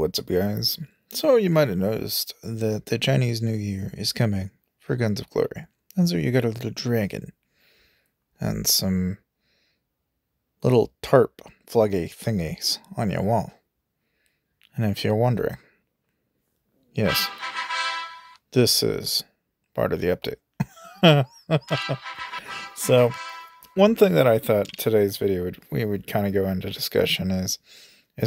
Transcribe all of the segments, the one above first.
What's up, guys? So you might have noticed that the Chinese New Year is coming for Guns of Glory. And so you got a little dragon and some little tarp flaggy thingies on your wall. And if you're wondering, yes, this is part of the update. So, one thing that I thought today's video we would kind of go into discussion is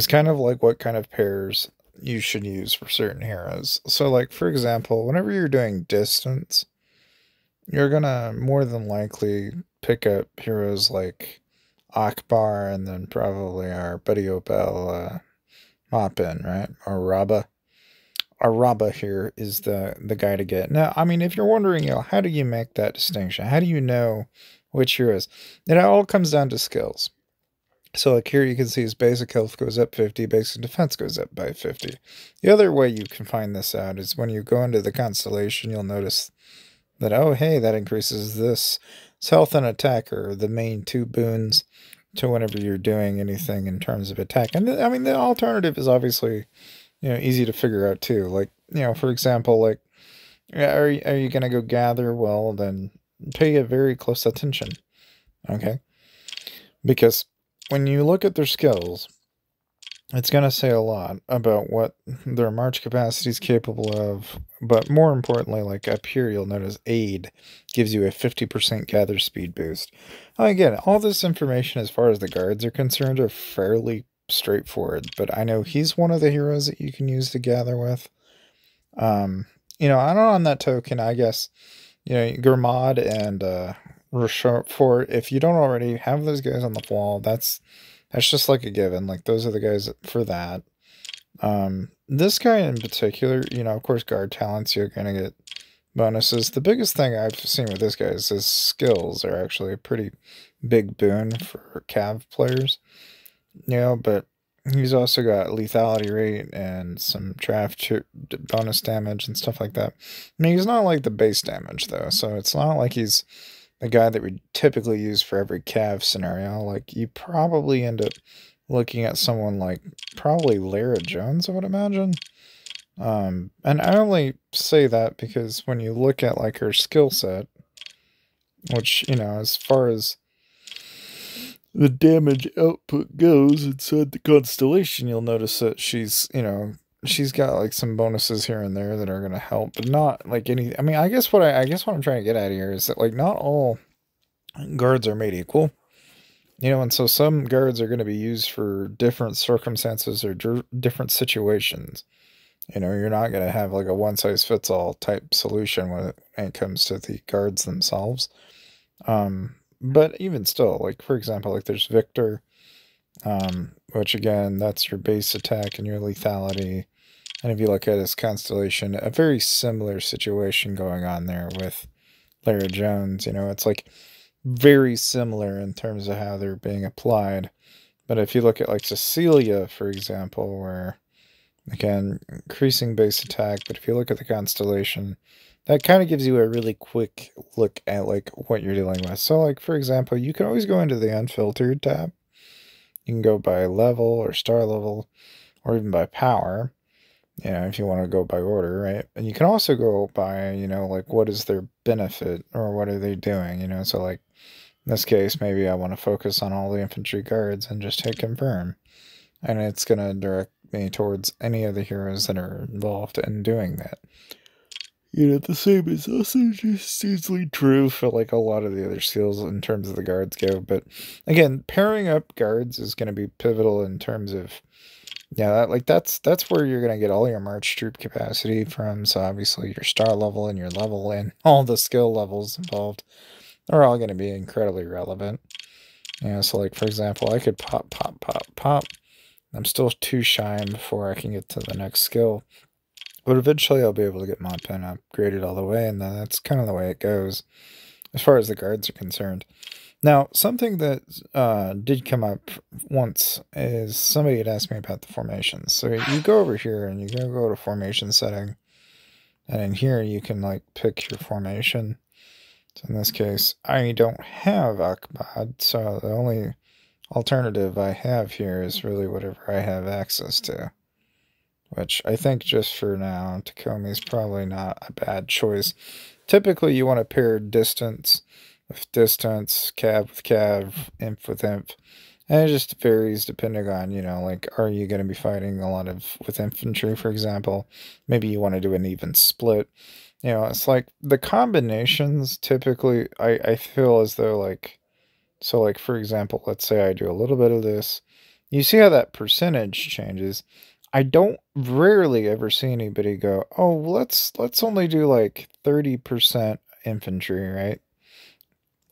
kind of like what kind of pairs you should use for certain heroes. So, like, for example, whenever you're doing distance, you're gonna more than likely pick up heroes like Akbar and then probably our buddy Opel Mopin, right? Or Rabba. Araba here is the guy to get. Now, I mean, if you're wondering, how do you make that distinction? How do you know which heroes? It all comes down to skills. So, like here you can see his basic health goes up 50, basic defense goes up by 50. The other way you can find this out is when you go into the constellation, you'll notice that, oh, hey, that increases this health and attack, or the main two boons to whenever you're doing anything in terms of attack. And I mean, the alternative is obviously, easy to figure out too. Like, for example, like, are you going to go gather? Well, then pay a very close attention. Okay. Because when you look at their skills, it's going to say a lot about what their march capacity is capable of. But more importantly, like up here, you'll notice aid gives you a 50% gather speed boost. Again, all this information as far as the guards are concerned are fairly straightforward, but I know he's one of the heroes that you can use to gather with. I don't on that token, I guess, Gurmad and Rochefort, if you don't already have those guys on the wall, that's just like a given. Like, those are the guys for that. This guy in particular, of course, guard talents, you're going to get bonuses. The biggest thing I've seen with this guy is his skills are actually a pretty big boon for Cav players. But he's also got lethality rate and some draft bonus damage and stuff like that. I mean, he's not like the base damage, though, so it's not like he's the guy that we typically use for every Cav scenario. Like, you probably end up looking at someone like probably Lara Jones, I would imagine. And I only say that because when you look at like her skill set, which, as far as the damage output goes inside the constellation, you'll notice that she's got like some bonuses here and there that are going to help, but not like any. I mean, I guess what I'm trying to get at here is that, like, not all guards are made equal, and so some guards are going to be used for different circumstances or different situations. You're not going to have like a one-size-fits-all type solution when it comes to the guards themselves. But even still, like, for example, like there's Victor, which again, that's your base attack and your lethality. And if you look at his constellation, a very similar situation going on there with Lara Jones. It's like very similar in terms of how they're being applied. But if you look at like Cecilia, for example, where, again, increasing base attack, but if you look at the constellation, that kind of gives you a really quick look at like what you're dealing with. So, like, for example, you can always go into the unfiltered tab. You can go by level or star level, or even by power, if you want to go by order, right? And you can also go by, like, what is their benefit, or what are they doing, so like in this case, maybe I want to focus on all the infantry guards and just hit confirm. And it's going to direct me towards any of the heroes that are involved in doing that. The same is also just easily true for like a lot of the other skills in terms of the guards go. But again, pairing up guards is going to be pivotal in terms of, that's where you're going to get all your march troop capacity from. So obviously your star level and your level and all the skill levels involved are all going to be incredibly relevant. So like, for example, I could pop. I'm still too shy before I can get to the next skill. But eventually I'll be able to get my pen upgraded all the way, and then that's kind of the way it goes as far as the guards are concerned. Now, something that did come up once is somebody had asked me about the formations. So you go over here and you go to formation setting, and in here you can like pick your formation. So in this case, I don't have Akbad, so the only alternative I have here is really whatever I have access to. which I think just for now, Takomi is probably not a bad choice. Typically, you want to pair distance with distance, cav with cav, imp with imp. And it just varies depending on, like, are you going to be fighting a lot of with infantry, for example? Maybe you want to do an even split. It's like the combinations typically, I feel as though, like, so, like, for example, let's say I do a little bit of this. You see how that percentage changes. I don't rarely ever see anybody go, oh, let's only do like 30% infantry, right?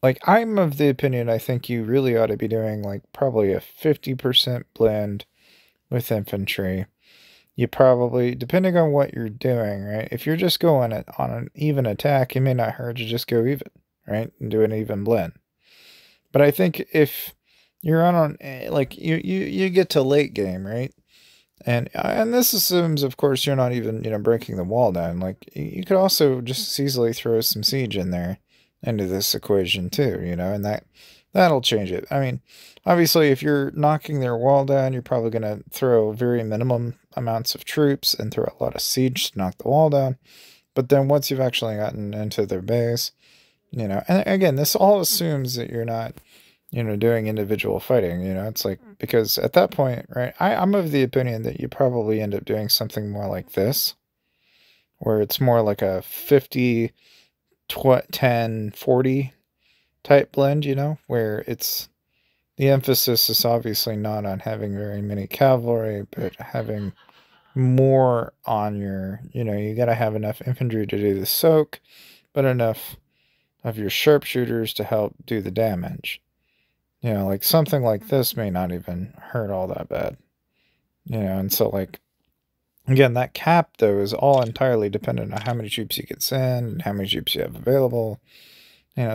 Like, I'm of the opinion I think you really ought to be doing like probably a 50% blend with infantry. You probably, depending on what you're doing, right? If you're just going on an even attack, it may not hurt to just go even, right? And do an even blend. But I think if you're on like you get to late game, right? And this assumes, of course, you're not even breaking the wall down. Like, you could also just as easily throw some siege in there into this equation too, and that'll change it. I mean, obviously, if you're knocking their wall down, you're probably going to throw very minimum amounts of troops and throw a lot of siege to knock the wall down. But then once you've actually gotten into their base, and again, this all assumes that you're not doing individual fighting, it's like, because at that point, right, I'm of the opinion that you probably end up doing something more like this, where it's more like a 50, 10, 40 type blend, where it's, the emphasis is obviously not on having very many cavalry, but having more on your, you got to have enough infantry to do the soak, but enough of your sharpshooters to help do the damage. Like something like this may not even hurt all that bad. And so, like, again, that cap, though, is all entirely dependent on how many troops you can send and how many troops you have available.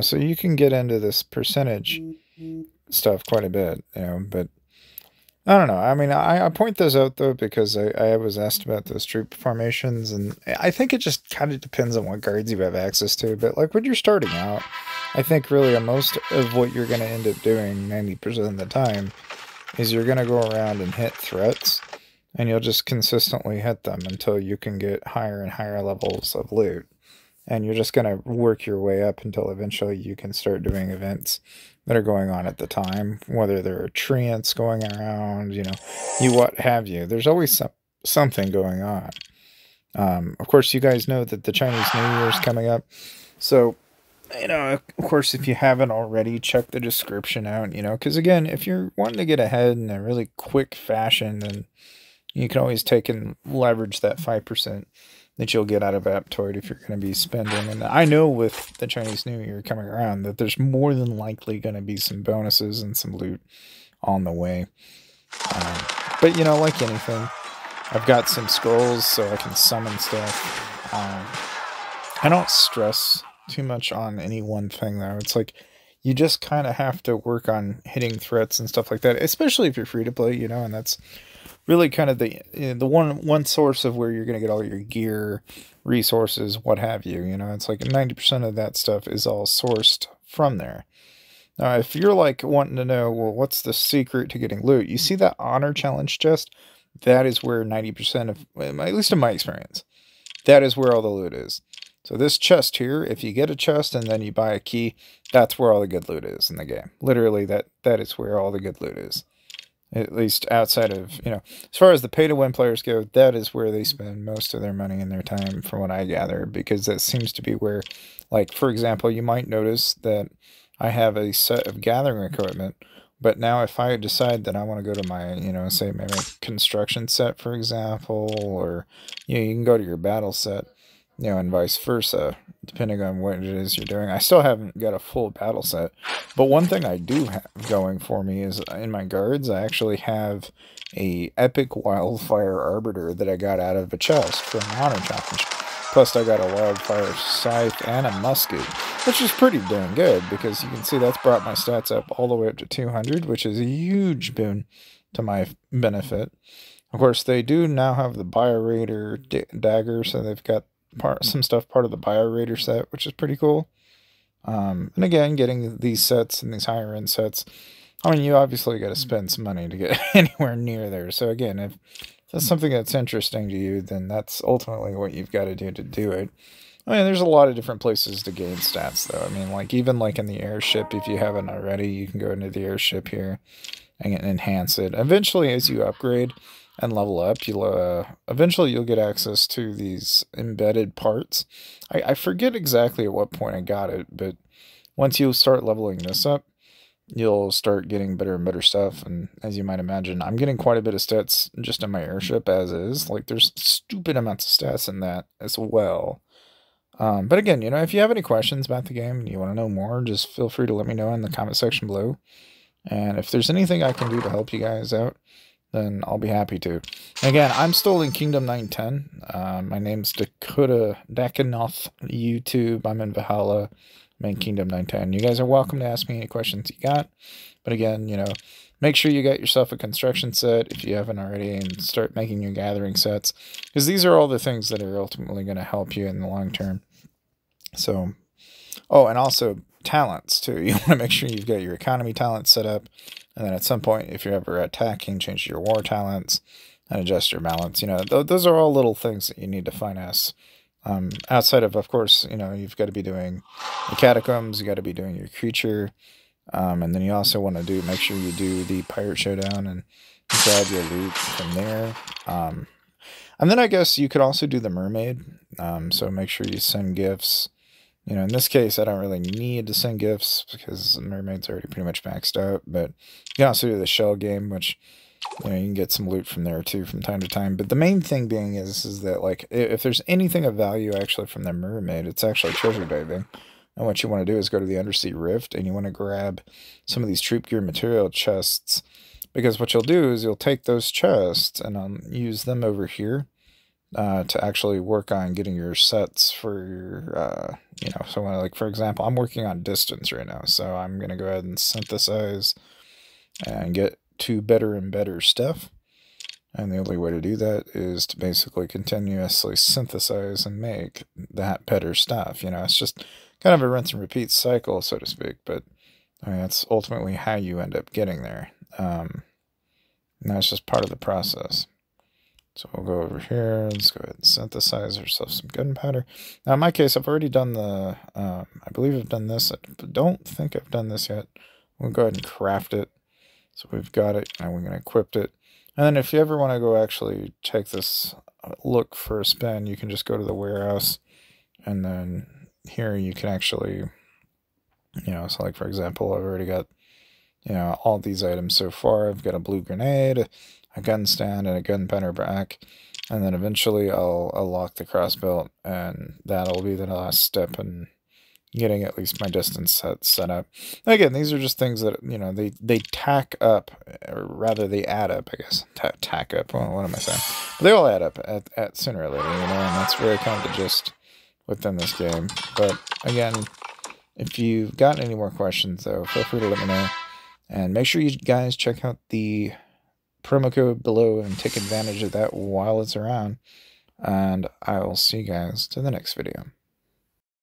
So you can get into this percentage stuff quite a bit, but I don't know. I mean, I point those out, though, because I was asked about those troop formations, and I think it just kind of depends on what guards you have access to. But, like, when you're starting out, I think really most of what you're going to end up doing 90% of the time is you're going to go around and hit threats, and you'll just consistently hit them until you can get higher and higher levels of loot. And you're just going to work your way up until eventually you can start doing events that are going on at the time, whether there are treants going around, you what have you. There's always something going on. Of course, you guys know that the Chinese New Year is coming up. So, of course, if you haven't already, check the description out, because again, if you're wanting to get ahead in a really quick fashion, then you can always take and leverage that 5% that you'll get out of Aptoid if you're going to be spending. And I know with the Chinese New Year coming around that there's more than likely going to be some bonuses and some loot on the way. But, like anything, I've got some scrolls so I can summon stuff. I don't stress too much on any one thing, though. It's like you just kind of have to work on hitting threats and stuff like that, especially if you're free to play, and that's really kind of the one source of where you're going to get all your gear, resources, what have you. It's like 90% of that stuff is all sourced from there. Now, if you're like wanting to know, well, what's the secret to getting loot? You see that honor challenge chest? That is where 90% of, at least in my experience, that is where all the loot is. So this chest here, if you get a chest and then you buy a key, that's where all the good loot is in the game. Literally, that is where all the good loot is. At least outside of, as far as the pay-to-win players go, that is where they spend most of their money and their time, from what I gather, because that seems to be where, like, for example, you might notice that I have a set of gathering equipment, but now if I decide that I want to go to my, say maybe construction set, for example, or, you can go to your battle set, and vice versa, depending on what it is you're doing. I still haven't got a full battle set, but one thing I do have going for me is in my guards, I actually have a epic wildfire arbiter that I got out of a chest from an honor challenge. Plus, I got a wildfire scythe and a musket, which is pretty dang good, because you can see that's brought my stats up all the way up to 200, which is a huge boon to my benefit. Of course, they do now have the Bio-Raider dagger, so they've got some stuff part of the Bio-Raider set, which is pretty cool. And again, getting these sets and these higher end sets, I mean, you obviously got to spend some money to get anywhere near there. So again, if that's something that's interesting to you, then that's ultimately what you've got to do it. I mean, there's a lot of different places to gain stats, though. I mean, like, even, like, in the airship, if you haven't already, you can go into the airship here and enhance it. Eventually, as you upgrade and level up, eventually you'll get access to these embedded parts. I forget exactly at what point I got it, but once you start leveling this up, you'll start getting better and better stuff. And as you might imagine, I'm getting quite a bit of stats just in my airship as is. Like, there's stupid amounts of stats in that as well. But again, if you have any questions about the game and you want to know more, just feel free to let me know in the comment section below. And if there's anything I can do to help you guys out, then I'll be happy to. Again, I'm still in Kingdom 910. My name's Dakanoth YouTube. I'm in Valhalla. I'm in Kingdom 910. You guys are welcome to ask me any questions you got. But again, make sure you get yourself a construction set if you haven't already, and start making your gathering sets, because these are all the things that are ultimately going to help you in the long term. So, oh, and also talents too. You want to make sure you've got your economy talents set up, and then at some point, if you're ever attacking, change your war talents and adjust your balance. Those are all little things that you need to finesse. Outside of course, you've got to be doing the catacombs, you got to be doing your creature, and then you also want to make sure you do the pirate showdown and grab your loot from there. And then I guess you could also do the mermaid. So make sure you send gifts. In this case, I don't really need to send gifts because the mermaid's already pretty much maxed out. But you can also do the shell game, which you can get some loot from there too from time to time. But the main thing being is that, like, if there's anything of value actually from the mermaid, it's actually treasure diving. And what you want to do is go to the undersea rift, and you want to grab some of these troop gear material chests, because what you'll do is you'll take those chests and use them over here to actually work on getting your sets for your, so like, for example, I'm working on distance right now, so I'm going to go ahead and synthesize and get to better and better stuff. And the only way to do that is to basically continuously synthesize and make that better stuff. It's just kind of a rinse and repeat cycle, so to speak, but I mean, that's ultimately how you end up getting there. And that's just part of the process. So we'll go over here. Let's go ahead and synthesize ourselves some gunpowder. Now, in my case, I've already done I believe I've done this. I don't think I've done this yet. We'll go ahead and craft it. So we've got it, and we're going to equip it. And then if you ever want to go actually take this look for a spin, you can just go to the warehouse. And then here you can actually, so like, for example, I've already got, all these items so far. I've got a blue grenade, a gun stand, and a gunpowder back. And then eventually I'll lock the crossbow, and that'll be the last step in getting at least my distance set up. Again, these are just things that, they tack up, or rather they add up, I guess. Tack up, well, what am I saying? But they all add up at sooner or later, and that's really kind of the gist within this game. But again, if you've got any more questions, though, feel free to let me know. And make sure you guys check out the promo code below and take advantage of that while it's around. And I will see you guys to the next video.